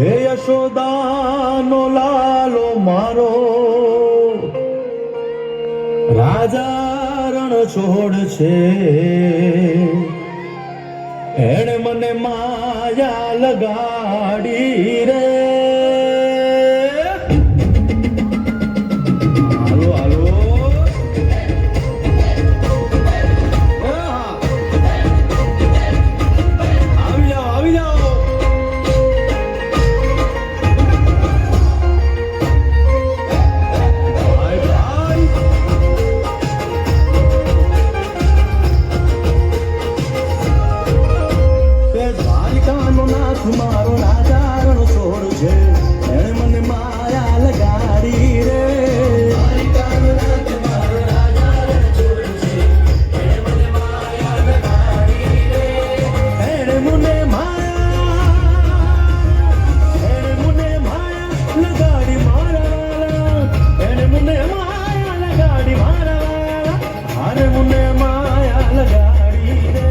હે યશોદાનો લાલો મારો રાજા રણ છોડ છે, એણે મને માયા લગાડી રે. હાલો હાલો આવી જાઓ આવી જાઓ. મારો રાજા રણ છોડ છે, એણે મને માયા લગાડી રે. મારો રાજા રણ છોડ છે, એણે મને માયા લગાડી રે. એણે મને માયા લગાડી મારા, એણે મને માયા લગાડી મારા, અરે મને માયા લગાડી રે.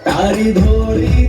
તારી ધોળી